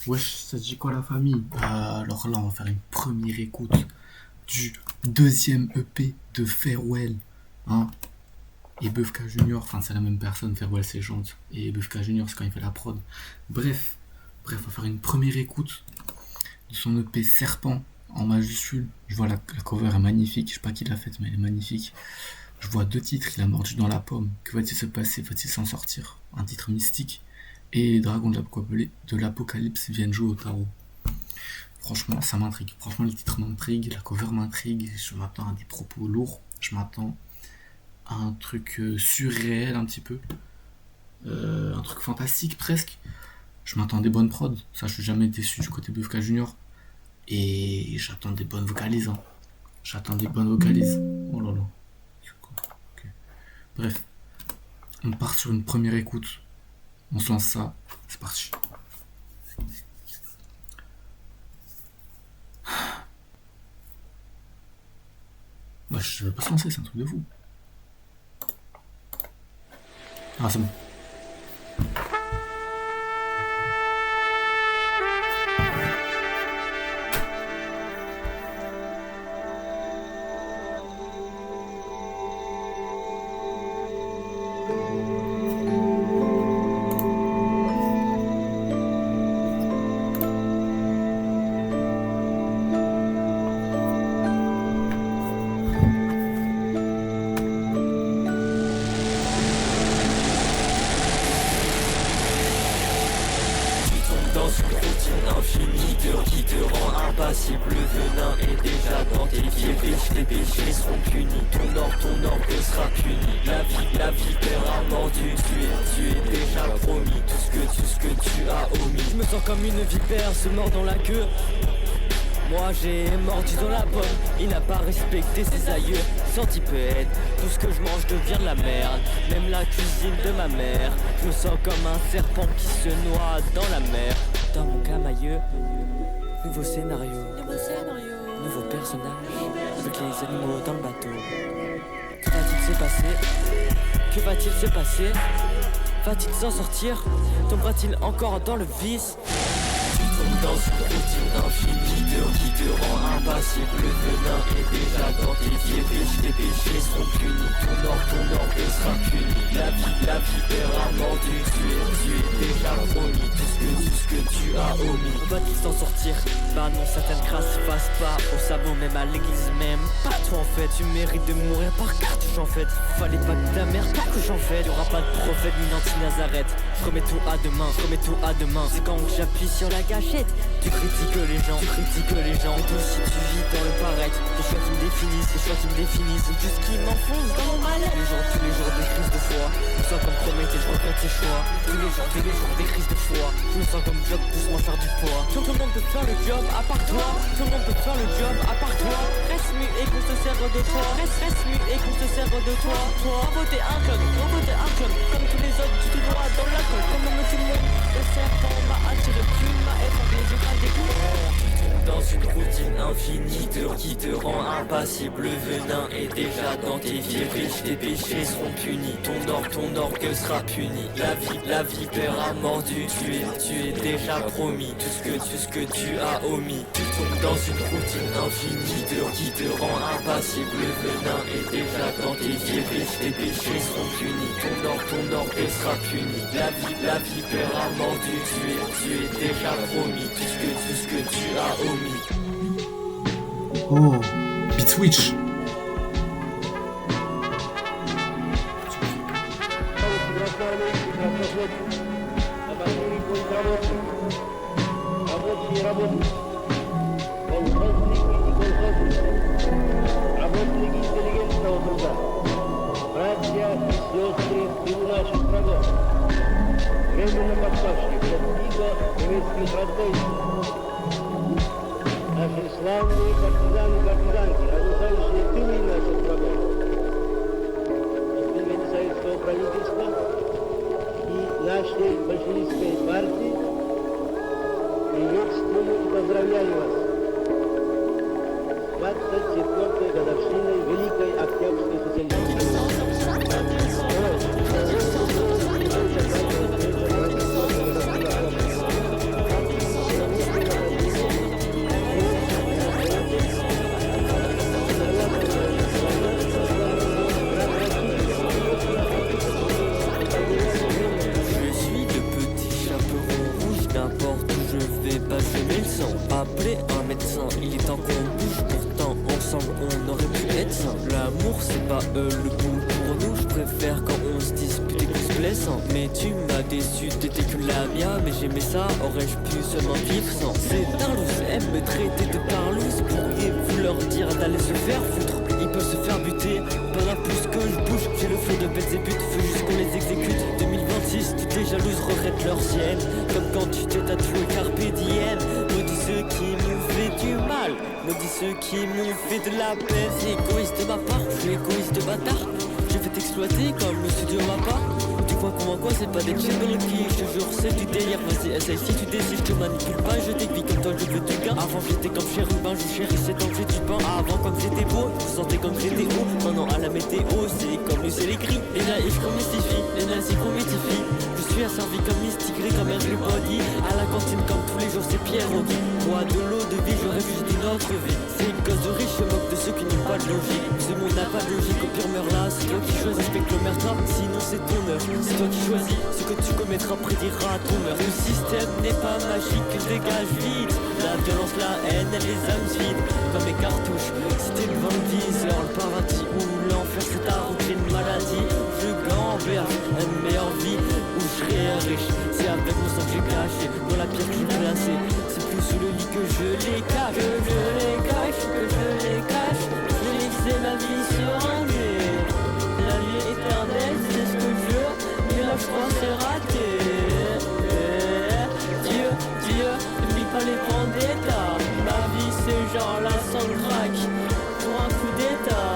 Wesh, ça te dit quoi la famille? Alors là, on va faire une première écoute du deuxième EP de Farewell. Hein? Et Bufka Junior, enfin c'est la même personne, Farewell c'est chante. Et Bufka Junior c'est quand il fait la prod. Bref, on va faire une première écoute de son EP Serpent en majuscule. Je vois la cover est magnifique, je sais pas qui l'a faite mais elle est magnifique. Je vois deux titres, il a mordu dans la pomme. Que va-t-il se passer? Va-t-il s'en sortir? Un titre mystique. Et les dragons de l'apocalypse viennent jouer au tarot. Franchement, ça m'intrigue. Franchement, le titre m'intrigue, la cover m'intrigue. Je m'attends à des propos lourds. Je m'attends à un truc surréel un petit peu. Un truc fantastique presque. Je m'attends à des bonnes prods. Ça, je suis jamais déçu du côté Bufka Junior. Et j'attends des bonnes vocalises. Hein. J'attends des bonnes vocalises. Oh là là. Okay. Bref, on part sur une première écoute. On se lance ça. C'est parti. Bah, je vais pas se lancer, c'est un truc de fou. Ah, c'est bon. Qui te rend impassible, le venin est déjà dans tes riches, tes péchés seront punis, ton orgue sera puni, la vipère a mordu, tu es déjà promis, tout ce que tu as omis. Je me sens comme une vipère se mord dans la queue. Moi j'ai mordu dans la pomme, il n'a pas respecté ses aïeux. Centipède, tout ce que je mange devient de la merde. Même la cuisine de ma mère. Je me sens comme un serpent qui se noie dans la mer. Dans mon camailleux, nouveau scénario, nouveau personnage, avec les animaux dans le bateau. Que va-t-il se passer? Que va-t-il se passer? Va-t-il s'en sortir? Tombera-t-il encore dans le vice? Dans une routine infinie qui te rend impassible, le venin est déjà dans tes riches, tes péchés seront punis, ton orgue sera puni, la vipère a mordu, tu es déjà promis, tout ce que tu as omis. On va-t-il s'en sortir? Bah non, certaines grâces fassent pas au sabot, même à l'église même. Pas toi en fait, tu mérites de mourir par cartouche en fait. Fallait pas que ta mère t'accouche en fait. Y'aura pas de prophète ni d'anti-Nazareth. Je remets tout à demain, c'est quand j'appuie sur la gâchette. Tu critiques les gens, mais toi aussi tu vis dans le paraître. Les choix qui me définissent, c'est juste qui m'enfonce dans mon mal. Tous les jours des crises de foi. Je me sens comme Prométhée, je regrette ses choix. Tous les jours des crises de foi. Je me sens comme Job, pousse-moi faire du poids. Tout le monde peut faire le job à part toi. Tout le monde peut faire le job à part toi. Reste mu et qu'on se sert de toi. Reste mu et qu'on se sert de toi. Voter un clone, comme tous les autres, tu te dois dans l'alcool. Comme tout le monde, le serpent m'a attiré, tu m'as étranglé, je crains des coups. Dans une routine infinie qui te rend impassible, le venin est déjà dans tes riches, tes péchés seront punis, ton orgue sera puni, la vipère a mordu, tu es déjà promis, tout ce que tu as omis. Tu tombes dans une routine infinie qui te rend impassible, le venin est déjà dans tes riches, tes péchés seront punis, ton orgue sera puni, la vipère a mordu, tu es déjà promis, tout ce que tu as omis. Oh, Beat Switch. Наши славные партизаны-партизанки, разрушающие тылы наших врагов. От советского правительства и нашей большевистской партии приветствую и поздравляю вас с 24-й годовщиной Великой Октябрьской социалистической. médecin. Appeler un médecin, il est temps qu'on bouge. Pourtant ensemble on aurait pu être sain. L'amour c'est pas le bon pour nous. Je préfère quand on se dispute et qu'on se blesse. Mais tu m'as déçu, t'étais que la mienne. Mais j'aimais ça, aurais-je pu seulement vivre sans. C'est un loose, aime me traiter de parlouse. Pourriez-vous leur dire d'aller se faire foutre? Ils peuvent se faire buter, pendant plus que je bouge. J'ai le flot de bêtes et buts, faut juste qu'on les exécute. 2026, toutes les jalouses regrettent leur sienne. Comme quand tu t'es tatoué Carpe Diem. Maudit ceux qui m'ont fait du mal, maudit ceux qui m'ont fait de la peine. C'est égoïste de ma part, je suis égoïste bâtard. J'ai fait exploiter comme le studio m'a pas. Tu crois qu'on quoi, c'est pas des chiens de qui. Je te jure c'est du délire, vas-y essaye si tu décides. Je te manipule pas, je t'aiguille comme toi je veux du gain. Avant j'étais comme chérubin, je chérissais tant que j'ai du pain. Avant comme c'était beau, je sentais comme j'étais haut. Maintenant à la météo, c'est comme c'est les gris. Les naïfs qu'on mystifie, les nazis qu'on mythifie. Je suis asservi comme mystique, comme everybody. À la cantine comme tous les jours c'est Pierre Audi. Moi de l'eau de vie, je rêve juste d'une autre vie. C'est une cause de riche, je moque de ceux qui n'ont pas de logique. Ce monde n'a pas de logique, au pire meurt là. C'est toi qui choisis, respecte le merda, sinon c'est ton heure. C'est toi qui choisis, ce que tu commettras prédira ton meurtre. Le système n'est pas magique, dégage vite. La violence, la haine, elle les âmes vides. Comme les cartouches, si t'es devant le viseur, le paradis ou l'enfer c'est ta routine maladie. Je gamberge une meilleure vie où je serai riche. C'est avec mon sang que j'ai caché dans la pierre que j'ai placée. C'est plus sous le lit que je les cache. Que je les cache, que je les cache. Je vais laisser ma vie se ranger. La vie éternelle c'est ce que je veux. Mais là je crois que c'est raté. Dieu, Dieu, n'oublie pas les vendettas. Ma vie c'est genre la soundtrack pour un coup d'état.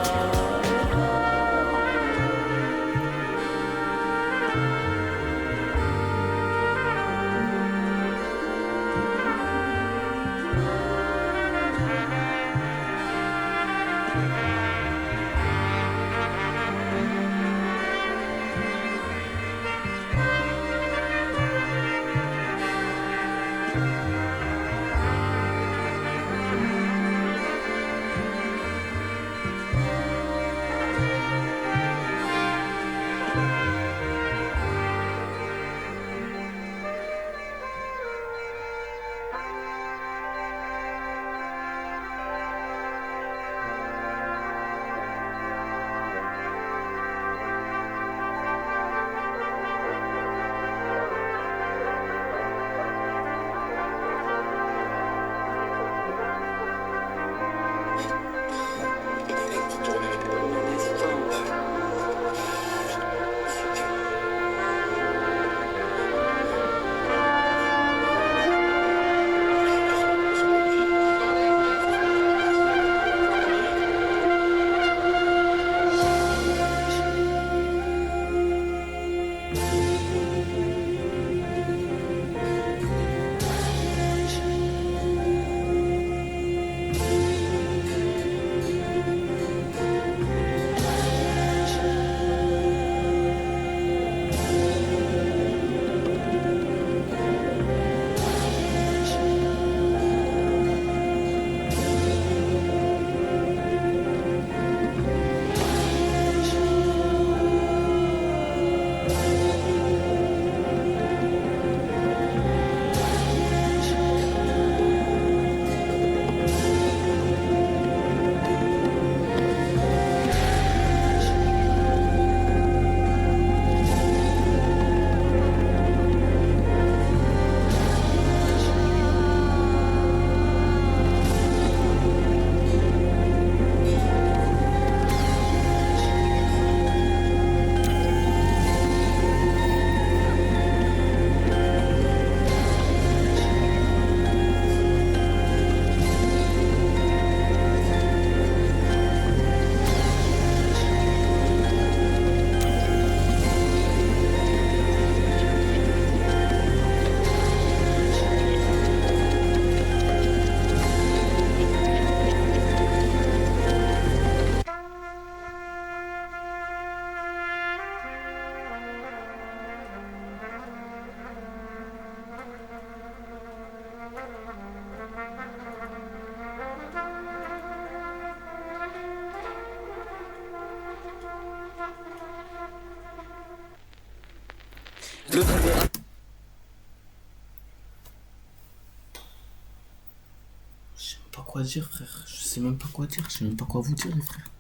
quoi dire, frère. Je sais même pas quoi dire. Je sais même pas quoi vous dire, les frères.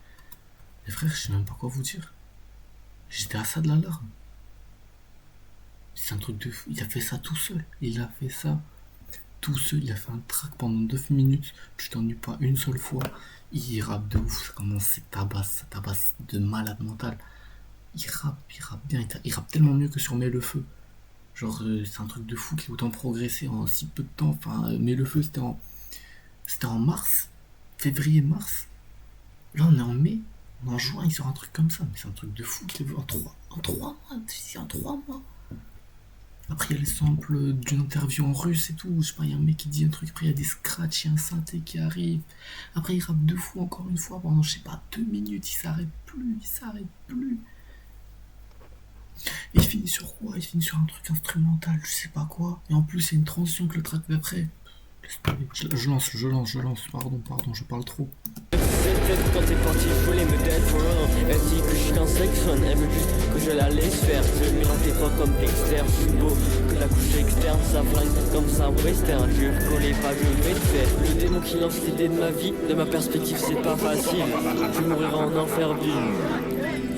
Les frères, je sais même pas quoi vous dire. J'étais à ça de la larme. C'est un truc de fou. Il a fait ça tout seul. Il a fait ça tout seul. Il a fait un track pendant 9 minutes. Tu t'ennuies pas une seule fois. Il rappe de ouf. Ça commence, ça tabasse de malade mental. Il rappe bien. Il rappe tellement mieux que sur Mets le Feu. Genre, c'est un truc de fou qu'il a autant progressé en si peu de temps. Enfin, Mets le Feu, c'était en mars. Février-mars. Là, on est en mai. En juin, il sort un truc comme ça. Mais c'est un truc de fou qu'il a vu en 3 mois. En 3 mois. Après, il y a les samples d'une interview en russe et tout. Je sais pas, il y a un mec qui dit un truc. Après, il y a des scratchs, il y a un synthé qui arrive. Après, il rappe 2 fois encore une fois pendant, je sais pas, 2 minutes. Il s'arrête plus. Et il finit sur quoi? Il finit sur un truc instrumental, je sais pas quoi. Et en plus, c'est une transition que le track d'après. Je lance. Pardon, je parle trop. Quand t'es parti, je voulais me dead for all. Elle dit que je suis un sexon, elle veut juste que je la laisse faire. Je lui ratais pas comme Dexter, je suis beau. Que la couche externe, ça flingue comme ça western. Je connais pas, je vais te faire. Le démon qui lance l'idée de ma vie, de ma perspective, c'est pas facile. Je mourirai en enfer ville.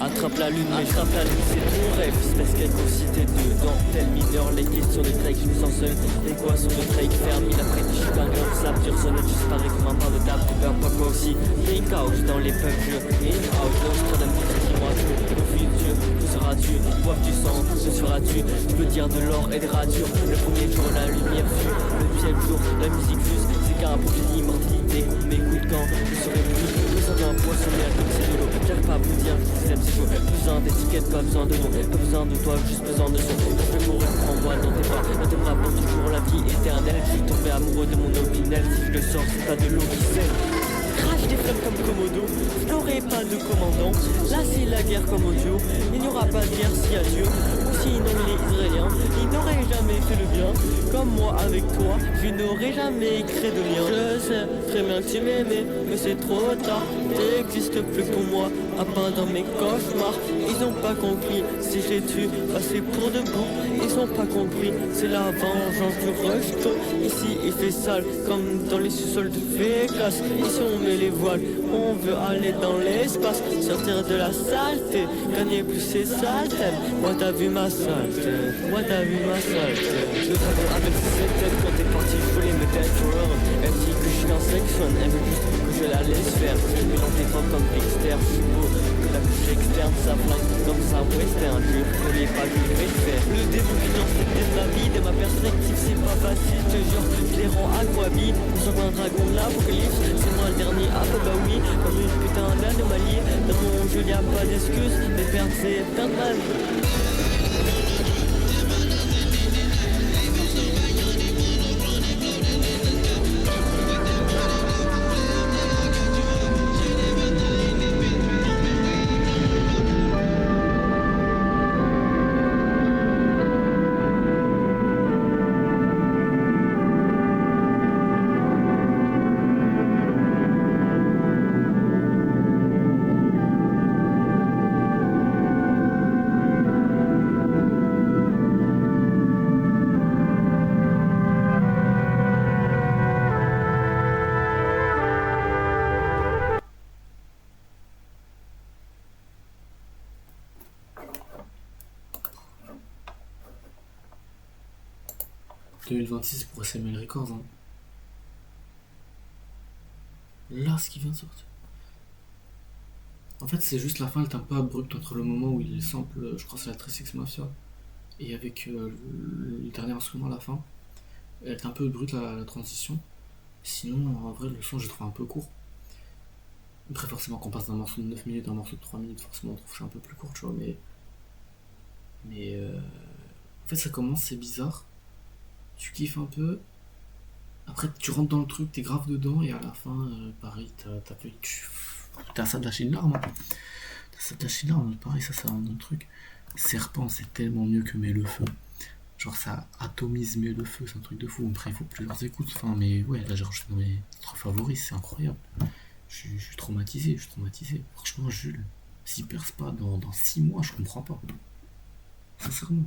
Attrape la lune, c'est ton rêve. Espèce quelque aussi t'es dedans. Tel mineur, les questions de Drake, je me sens seul. Les poissons de Drake ferme, il a prêté, je suis qu'un grain de sable. Tu ressonnes, disparaît comme un bar de table. Tu perds pas quoi aussi. Take out dans les pubs, je in out. L'Amsterdam, dis-moi tout. Au futur, où seras-tu? Bois du sang, ce seras-tu? Tu peux dire de l'or et des ratures. Le premier jour, la lumière fut. Le deuxième jour, la musique fuse. C'est qu'un projet d'immortalité. M'écoute quand je serai plus. Le sang d'un poissonnière, c'est de l'eau. J'arrive pas à vous dire, c'est chaud. Pas besoin d'étiquette, pas besoin de mots, pas besoin de toi, juste besoin de son. Je vais mourir, prends-moi dans tes bras pour toujours la vie éternelle. Je suis tombé amoureux de mon opinel, si je le sors, c'est pas de l'eau qui saigne. Crache des flammes comme Komodo, je n'aurai pas de commandant. Là c'est la guerre comme audio, il n'y aura pas de guerre si à Dieu. Ou sinon les Israéliens, ils n'auraient jamais fait le bien. Comme moi avec toi, je n'aurais jamais créé de lien. Je sais très bien que tu m'aimais, mais c'est trop tard. T'existes plus pour moi, à part dans mes cauchemars. Ils ont pas compris, si j'ai dû passer pour debout. Ils ont pas compris, c'est la vengeance du rejeton. Ici il fait sale, comme dans les sous-sols de Vegas. Ici on met les voiles, on veut aller dans l'espace. Sortir de la saleté, gagner plus c'est sale thème. Moi t'as vu ma saleté, Le dragon avec ses têtes, quand t'es parti je voulais me dead for all. Elle dit que je suis un sexon, elle veut juste que je la laisse faire. Je lui lance des frappes comme Dexter, je suis beau. Que la couche externe, ça flingue comme ça western. Je connais pas, je vais te faire. Le démon qui lance l'idée de ma vie, de ma perspective, c'est pas facile, je te jure. Je les rends aquabi, on sort un dragon de l'apocalypse. C'est moi le dernier, ah bah oui, comme une putain d'anomalie. Dans mon jeu y'a pas d'excuses, mais perdre c'est perdre ma vie. « 2026 pour SML Records, hein. Là, ce qui vient de sortir. En fait, c'est juste la fin, elle est un peu abrupte entre le moment où il sample, je crois que c'est la 36 Mafia, et avec le dernier instrument à la fin. Elle est un peu abrupte la transition. Sinon, en vrai, le son, je le trouve un peu court. Après, forcément, qu'on passe d'un morceau de 9 minutes à un morceau de 3 minutes, forcément, on trouve ça un peu plus court, tu vois, mais en fait, ça commence, c'est bizarre. Tu kiffes un peu, après tu rentres dans le truc, t'es grave dedans, et à la fin, pareil, t'as ça de lâcher une larme, hein. T'as ça de lâcher une larme, pareil, ça rentre dans le truc. Serpent, c'est tellement mieux que Mets le Feu. Genre, ça atomise Mets le Feu, c'est un truc de fou. Après, il faut plusieurs écoutes, enfin, mais ouais, là, j'ai rajouté dans mes autres favoris, c'est incroyable. Je suis traumatisé. Franchement, Jules, s'il perce pas dans 6 mois, je comprends pas. Sincèrement.